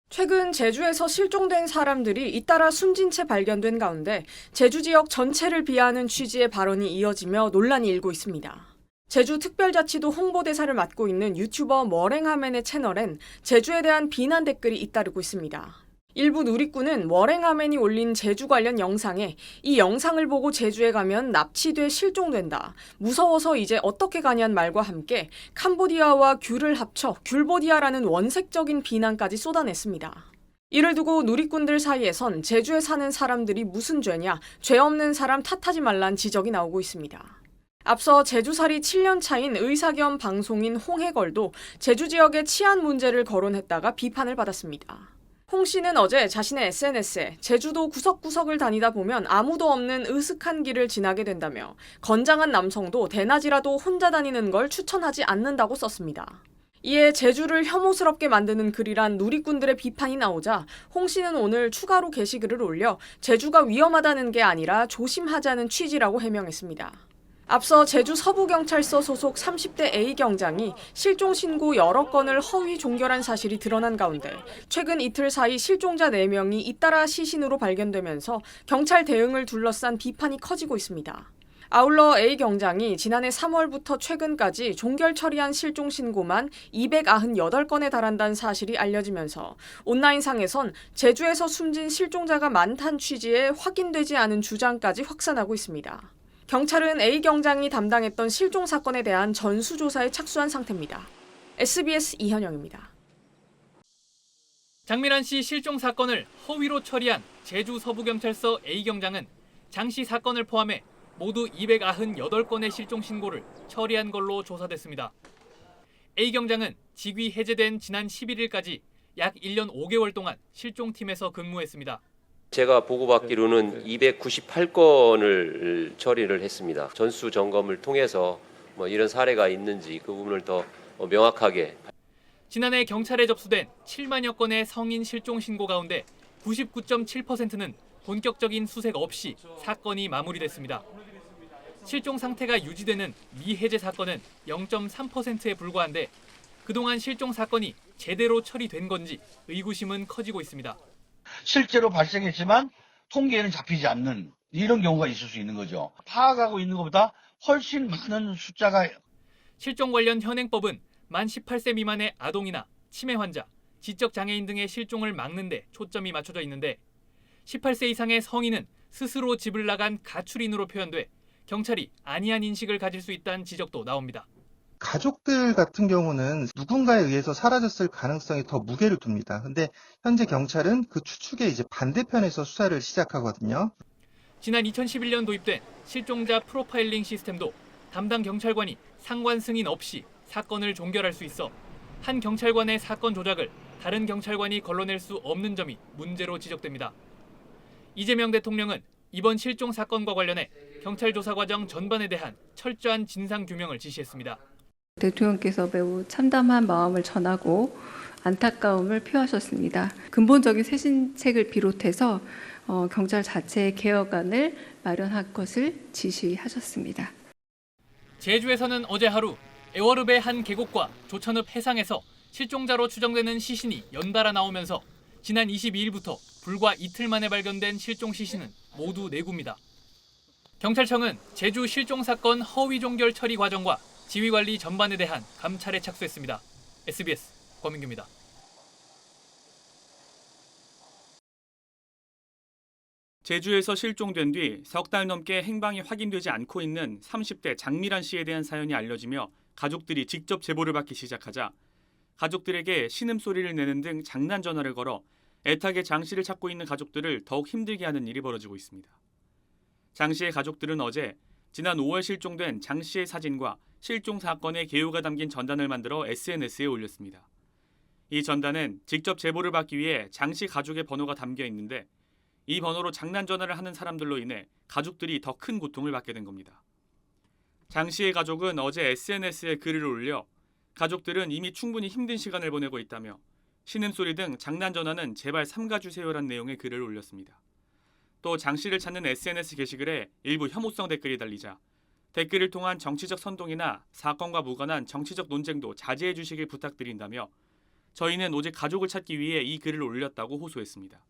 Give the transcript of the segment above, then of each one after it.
최근 제주에서 실종된 사람들이 잇따라 숨진 채 발견된 가운데 제주 지역 전체를 비하하는 취지의 발언이 이어지며 논란이 일고 있습니다. 제주특별자치도 홍보대사를 맡고 있는 유튜버 머랭하맨의 채널엔 제주에 대한 비난 댓글이 잇따르고 있습니다. 일부 누리꾼은 머랭하맨이 올린 제주 관련 영상에 이 영상을 보고 제주에 가면 납치돼 실종된다. 무서워서 이제 어떻게 가냐는 말과 함께 캄보디아와 귤을 합쳐 귤보디아라는 원색적인 비난까지 쏟아냈습니다. 이를 두고 누리꾼들 사이에선 제주에 사는 사람들이 무슨 죄냐, 죄 없는 사람 탓하지 말란 지적이 나오고 있습니다. 앞서 제주살이 7년 차인 의사 겸 방송인 홍해걸도 제주 지역의 치안 문제를 거론했다가 비판을 받았습니다. 홍 씨는 어제 자신의 SNS에 제주도 구석구석을 다니다 보면 아무도 없는 으슥한 길을 지나게 된다며 건장한 남성도 대낮이라도 혼자 다니는 걸 추천하지 않는다고 썼습니다. 이에 제주를 혐오스럽게 만드는 글이란 누리꾼들의 비판이 나오자 홍 씨는 오늘 추가로 게시글을 올려 제주가 위험하다는 게 아니라 조심하자는 취지라고 해명했습니다. 앞서 제주 서부경찰서 소속 30대 A 경장이 실종 신고 여러 건을 허위 종결한 사실이 드러난 가운데 최근 이틀 사이 실종자 4명이 잇따라 시신으로 발견되면서 경찰 대응을 둘러싼 비판이 커지고 있습니다. 아울러 A 경장이 지난해 3월부터 최근까지 종결 처리한 실종 신고만 298건에 달한다는 사실이 알려지면서 온라인상에선 제주에서 숨진 실종자가 많다는 취지의 확인되지 않은 주장까지 확산하고 있습니다. 경찰은 A 경장이 담당했던 실종 사건에 대한 전수조사에 착수한 상태입니다. SBS 이현영입니다. 장미란 씨 실종 사건을 허위로 처리한 제주 서부경찰서 A 경장은 장 씨 사건을 포함해 모두 298건의 실종 신고를 처리한 걸로 조사됐습니다. A 경장은 직위 해제된 지난 11일까지 약 1년 5개월 동안 실종팀에서 근무했습니다. 제가 보고받기로는 298건을 처리를 했습니다. 전수 점검을 통해서 이런 사례가 있는지 그 부분을 더 명확하게. 지난해 경찰에 접수된 7만여 건의 성인 실종 신고 가운데 99.7%는 본격적인 수색 없이 사건이 마무리됐습니다. 실종 상태가 유지되는 미해제 사건은 0.3%에 불과한데 그동안 실종 사건이 제대로 처리된 건지 의구심은 커지고 있습니다. 실제로 발생했지만 통계에는 잡히지 않는 이런 경우가 있을 수 있는 거죠. 파악하고 있는 것보다 훨씬 많은 숫자가. 실종 관련 현행법은 만 18세 미만의 아동이나 치매 환자, 지적 장애인 등의 실종을 막는 데 초점이 맞춰져 있는데 18세 이상의 성인은 스스로 집을 나간 가출인으로 표현돼 경찰이 안이한 인식을 가질 수 있다는 지적도 나옵니다. 가족들 같은 경우는 누군가에 의해서 사라졌을 가능성이 더 무게를 둡니다. 근데 현재 경찰은 그 추측의 반대편에서 수사를 시작하거든요. 지난 2011년 도입된 실종자 프로파일링 시스템도 담당 경찰관이 상관 승인 없이 사건을 종결할 수 있어 한 경찰관의 사건 조작을 다른 경찰관이 걸러낼 수 없는 점이 문제로 지적됩니다. 이재명 대통령은 이번 실종 사건과 관련해 경찰 조사 과정 전반에 대한 철저한 진상 규명을 지시했습니다. 대통령께서 매우 참담한 마음을 전하고 안타까움을 표하셨습니다. 근본적인 쇄신책을 비롯해서 경찰 자체의 개혁안을 마련할 것을 지시하셨습니다. 제주에서는 어제 하루 애월읍의 한 계곡과 조천읍 해상에서 실종자로 추정되는 시신이 연달아 나오면서 지난 22일부터 불과 이틀 만에 발견된 실종 시신은 모두 4구입니다. 경찰청은 제주 실종 사건 허위 종결 처리 과정과 지휘 관리 전반에 대한 감찰에 착수했습니다. SBS 권민규입니다. 제주에서 실종된 뒤 석 달 넘게 행방이 확인되지 않고 있는 30대 장미란 씨에 대한 사연이 알려지며 가족들이 직접 제보를 받기 시작하자 가족들에게 신음소리를 내는 등 장난 전화를 걸어 애타게 장 씨를 찾고 있는 가족들을 더욱 힘들게 하는 일이 벌어지고 있습니다. 장 씨의 가족들은 어제 지난 5월 실종된 장 씨의 사진과 실종 사건의 개요가 담긴 전단을 만들어 SNS에 올렸습니다. 이 전단은 직접 제보를 받기 위해 장 씨 가족의 번호가 담겨 있는데 이 번호로 장난 전화를 하는 사람들로 인해 가족들이 더 큰 고통을 받게 된 겁니다. 장 씨의 가족은 어제 SNS에 글을 올려 가족들은 이미 충분히 힘든 시간을 보내고 있다며 신음소리 등 장난 전화는 제발 삼가주세요란 내용의 글을 올렸습니다. 또 장 씨를 찾는 SNS 게시글에 일부 혐오성 댓글이 달리자 댓글을 통한 정치적 선동이나 사건과 무관한 정치적 논쟁도 자제해 주시길 부탁드린다며 저희는 오직 가족을 찾기 위해 이 글을 올렸다고 호소했습니다.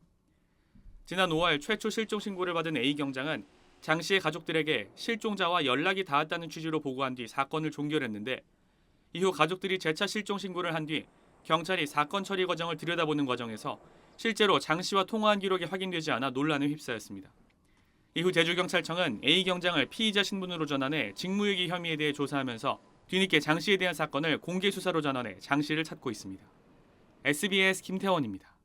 지난 5월 최초 실종 신고를 받은 A 경장은 장 씨의 가족들에게 실종자와 연락이 닿았다는 취지로 보고한 뒤 사건을 종결했는데 이후 가족들이 재차 실종 신고를 한 뒤 경찰이 사건 처리 과정을 들여다보는 과정에서 실제로 장 씨와 통화한 기록이 확인되지 않아 논란에 휩싸였습니다. 이후 제주경찰청은 A 경장을 피의자 신분으로 전환해 직무유기 혐의에 대해 조사하면서 뒤늦게 장 씨에 대한 사건을 공개 수사로 전환해 장 씨를 찾고 있습니다. SBS 김태원입니다.